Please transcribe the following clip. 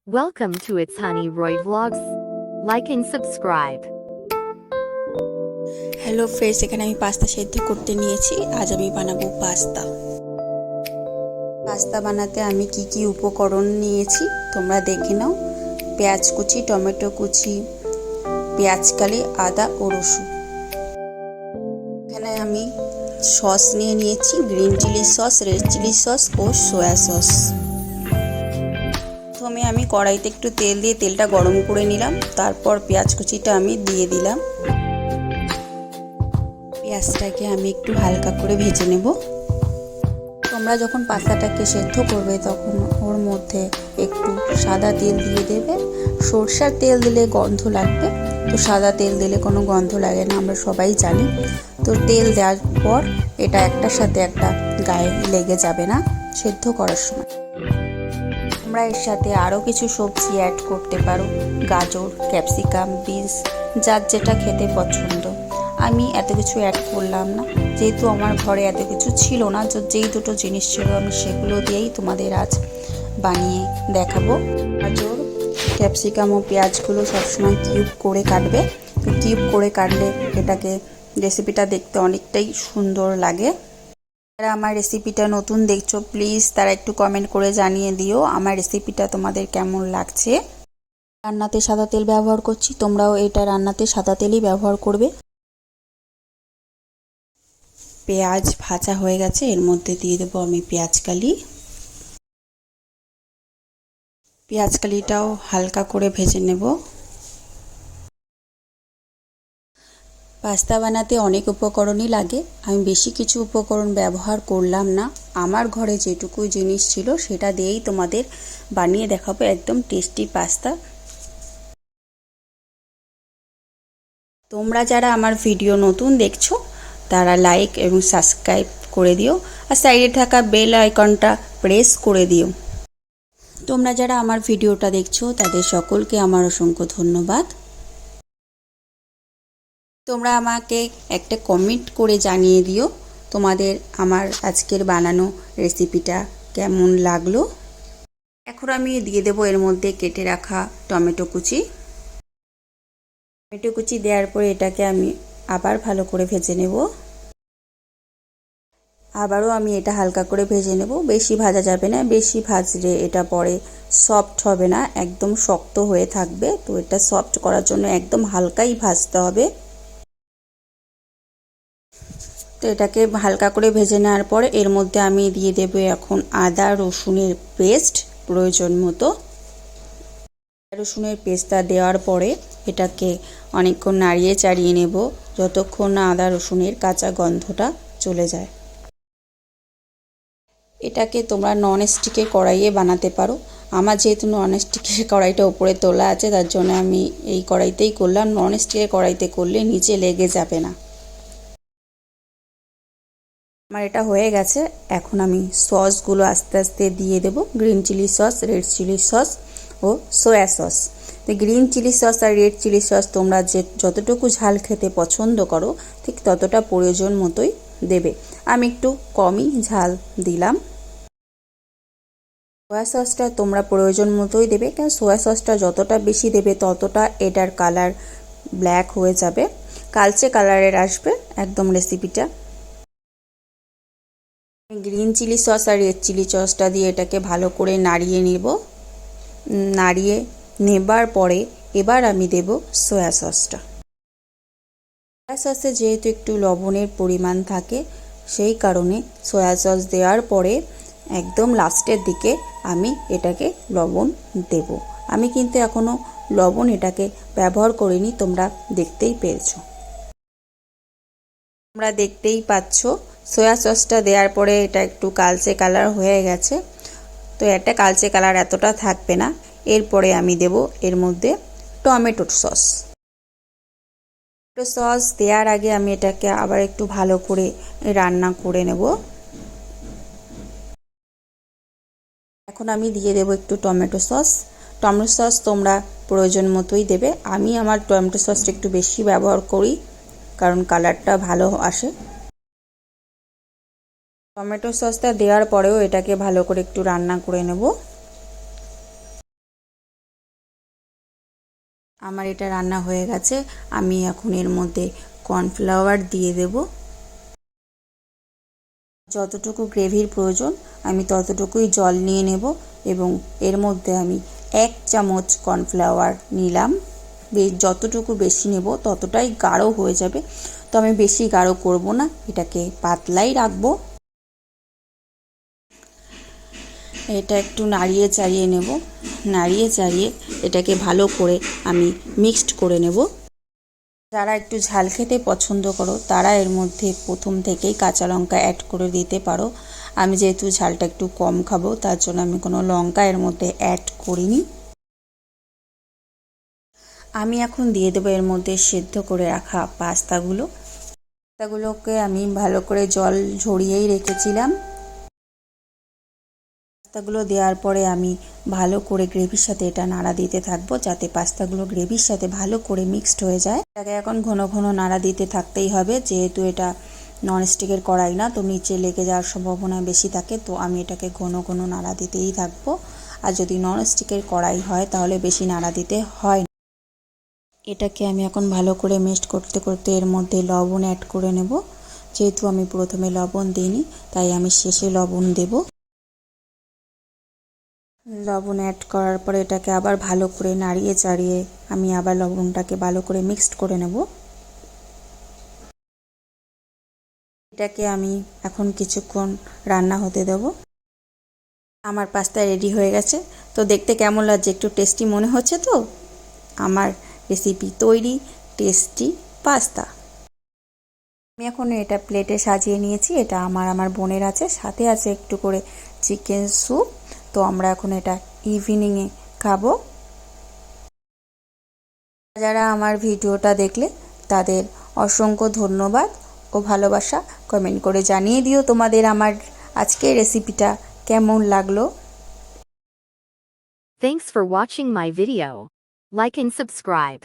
Welcome to It's Honey Roy Vlogs. Like and subscribe. Hello friends, এখানে আমি pasta সেদ্ধ করতে নিয়েছি। আজ আমি বানাবো পাস্তা। পাস্তা বানাতে আমি কি কি উপকরণ নিয়েছি তোমরা দেখে নাও। পেঁয়াজ কুচি, টমেটো কুচি, পেঁয়াজ কালি, আদা ও রসুন। এখানে আমি সস নিয়েছি, green chili sauce, red chili sauce ও সয়া সস। প্রথমে আমি কড়াইতে একটু তেল দিয়ে তেলটা গরম করে নিলাম। তারপর পেঁয়াজ কুচিটা আমি দিয়ে দিলাম। পেঁয়াজটাকে আমি একটু হালকা করে ভেজে নেব। তোমরা যখন পাস্তাটাকে সেদ্ধ করবে তখন ওর মধ্যে একটু সাদা তেল দিয়ে দেবে। সরষের তেল দিলে গন্ধ লাগবে, তো সাদা তেল দিলে কোনো গন্ধ লাগে না, আমরা সবাই জানি। তো তেল দেওয়ার পর এটা একটার সাথে একটা গায়ে লেগে যাবে না সেদ্ধ করার সময়। তোমরা এর সাথে আরও কিছু সবজি অ্যাড করতে পারো, গাজর, ক্যাপসিকাম, বিনস, যার যেটা খেতে পছন্দ। আমি এত কিছু অ্যাড করলাম না, যেহেতু আমার ঘরে এত কিছু ছিল না। যেই দুটো জিনিস ছিল আমি সেগুলো দিয়েই তোমাদের আজ বানিয়ে দেখাবো। গাজর, ক্যাপসিকাম ও পেঁয়াজগুলো সবসময় কিউব করে কাটবে। তো কিউব করে কাটলে এটাকে রেসিপিটা দেখতে অনেকটাই সুন্দর লাগে। যারা আমার রেসিপিটা নতুন দেখছো প্লিজ তারা একটু কমেন্ট করে জানিয়ে দিও আমার রেসিপিটা তোমাদের কেমন লাগছে। রান্নাতে সাদা তেল ব্যবহার করছি, তোমরাও এটা রান্নাতে সাদা তেলই ব্যবহার করবে। পেঁয়াজ ভাজা হয়ে গেছে, এর মধ্যে দিয়ে দেবো আমি পেঁয়াজ কালি। পেঁয়াজ কালিটাও হালকা করে ভেজে নেব। পাস্তা বানাতে অনেক উপকরণই লাগে, আমি বেশি কিছু উপকরণ ব্যবহার করলাম না। আমার ঘরে যেটুকু জিনিস ছিল সেটা দিয়েই তোমাদের বানিয়ে দেখাবো একদম টেস্টি পাস্তা। তোমরা যারা আমার ভিডিও নতুন দেখছো তারা লাইক এবং সাবস্ক্রাইব করে দিও, আর সাইডে থাকা বেল আইকনটা প্রেস করে দিও। তোমরা যারা আমার ভিডিওটা দেখছো তাদের সকলকে আমার অসংখ্য ধন্যবাদ। তোমরা আমাকে একটা কমেন্ট করে জানিয়ে দিও তোমাদের আমার আজকের বানানো রেসিপিটা কেমন লাগলো। এখন আমি দিয়ে দেবো এর মধ্যে কেটে রাখা টমেটো কুচি। টমেটো কুচি দেওয়ার পরে এটাকে আমি আবার ভালো করে ভেজে নেব। আবারও আমি এটা হালকা করে ভেজে নেব, বেশি ভাজা যাবে না, বেশি ভাজলে এটা পরে সফট হবে না, একদম শক্ত হয়ে থাকবে। তো এটা সফট করার জন্য একদম হালকাই ভাজতে হবে। তো এটাকে হালকা করে ভেজে নেওয়ার পরে এর মধ্যে আমি দিয়ে দেবো এখন আদা রসুনের পেস্ট প্রয়োজন মতো। রসুনের পেস্টটা দেওয়ার পরে এটাকে অনেকক্ষণ নাড়িয়ে চাড়িয়ে নেব যতক্ষণ না আদা রসুনের কাঁচা গন্ধটা চলে যায়। এটাকে তোমরা নন স্টিকের কড়াইয়ে বানাতে পারো। আমার যেহেতু নন স্টিকের কড়াইটা উপরে তোলা আছে তার জন্য আমি এই কড়াইতেই করলাম। নন স্টিকের কড়াইতে করলে নিচে লেগে যাবে না। আমার এটা হয়ে গেছে, এখন আমি সসগুলো আস্তে আস্তে দিয়ে দেব। Green chili sauce, red chili sauce ও সয়া সস। তো গ্রিন চিলি সস আর রেড চিলি সস তোমরা যতটুকু ঝাল খেতে পছন্দ করো ঠিক ততটা প্রয়োজন মতোই দেবে। আমি একটু কমই ঝাল দিলাম। সয়া সসটা তোমরা প্রয়োজন মতোই দেবে, কারণ সয়া সসটা যতটা বেশি দেবে ততটা এটার কালার ব্ল্যাক হয়ে যাবে, কালচে কালারের আসবে একদম রেসিপিটা। গ্রিন চিলি সস আর রেড চিলি সসটা দিয়ে এটাকে ভালো করে নাড়িয়ে নেব। নাড়িয়ে নেবার পরে এবার আমি দেব সয়া সসটা। সয়া সসে যেহেতু একটু লবণের পরিমাণ থাকে সেই কারণে সয়া সস দেওয়ার পরে একদম লাস্টের দিকে আমি এটাকে লবণ দেব। আমি কিন্তু এখনও লবণ এটাকে ব্যবহার করিনি, তোমরা দেখতেই পেয়েছো। তোমরা দেখতেই পাচ্ছ সয়া সসটা দেওয়ার পরে এটা একটু কালচে কালার হয়ে গেছে। তো এটা কালচে কালার এতটা থাকবে না। এরপরে আমি দেব এর মধ্যে টমেটো সস। টমেটো সস দেওয়ার আগে আমি এটাকে আবার একটু ভালো করে রান্না করে নেব। এখন আমি দিয়ে দেব একটু টমেটো সস। টমেটো সস তোমরা প্রয়োজন মতোই দেবে। আমি আমার টমেটো সসটা একটু বেশি ব্যবহার করি কারণ কালারটা ভালো আসে। টমেটো সসটা দেওয়ার পরেও এটাকে ভালো করে একটু রান্না করে নেব। আমার এটা রান্না হয়ে গেছে। আমি এখন এর মধ্যে কর্নফ্লাওয়ার দিয়ে দেব। যতটুকু গ্রেভির প্রয়োজন আমি ততটুকুই জল নিয়ে নেব এবং এর মধ্যে আমি 1 চামচ কর্নফ্লাওয়ার নিলাম। যতটুকু বেশি নেব ততটাই গাঢ় হয়ে যাবে, তো আমি বেশি গাঢ় করব না, এটাকে পাতলাই রাখবো। এটা একটু নাড়িয়ে চাড়িয়ে নেব। নাড়িয়ে চাড়িয়ে এটাকে ভালো করে আমি মিক্সড করে নেব। যারা একটু ঝাল খেতে পছন্দ করো তারা এর মধ্যে প্রথম থেকেই কাঁচা লঙ্কা অ্যাড করে দিতে পারো। আমি যেহেতু ঝালটা একটু কম খাবো তার জন্য আমি কোনো লঙ্কা এর মধ্যে অ্যাড করিনি। আমি এখন দিয়ে দেবো এর মধ্যে সেদ্ধ করে রাখা পাস্তাগুলোকে আমি ভালো করে জল ঝরিয়েই রেখেছিলাম। পাস্তাগুলো দেওয়ার পরে আমি ভালো করে গ্রেভির সাথে এটা নাড়া দিতে থাকবো যাতে পাস্তাগুলো গ্রেভির সাথে ভালো করে মিক্সড হয়ে যায়। এটাকে এখন ঘন ঘন নাড়া দিতে থাকতেই হবে, যেহেতু এটা ননস্টিকের কড়াই না, তো নিচে লেগে যাওয়ার সম্ভাবনা বেশি থাকে, তো আমি এটাকে ঘন ঘন নাড়া দিতেই থাকবো। আর যদি ননস্টিকের কড়াই হয় তাহলে বেশি নাড়া দিতে হয় না। এটাকে আমি এখন ভালো করে মিক্সড করতে করতে এর মধ্যে লবণ অ্যাড করে নেব। যেহেতু আমি প্রথমে লবণ দিইনি তাই আমি শেষে লবণ দেব। লবণ অ্যাড করার পরে এটাকে আবার ভালো করে নাড়িয়ে চাড়িয়ে আমি আবার লবণটাকে ভালো করে মিক্সড করে নেব। এটাকে আমি এখন কিছুক্ষণ রান্না হতে দেব। আমার পাস্তা রেডি হয়ে গেছে। তো দেখতে কেমন লাগছে, একটু টেস্টি মনে হচ্ছে তো? আমার রেসিপি তৈরি, টেস্টি পাস্তা। আমি এখন এটা প্লেটে সাজিয়ে নিয়েছি। এটা আমার বোনের আছে, সাথে আছে একটু করে চিকেন স্যুপ। তো আমরা এখন এটা ইভিনিংয়ে খাবো। যারা আমার ভিডিওটা দেখলে তাদের অসংখ্য ধন্যবাদ ও ভালোবাসা। কমেন্ট করে জানিয়ে দিও তোমাদের আমার আজকের রেসিপিটা কেমন লাগলো। Thanks for watching my video. Like and subscribe.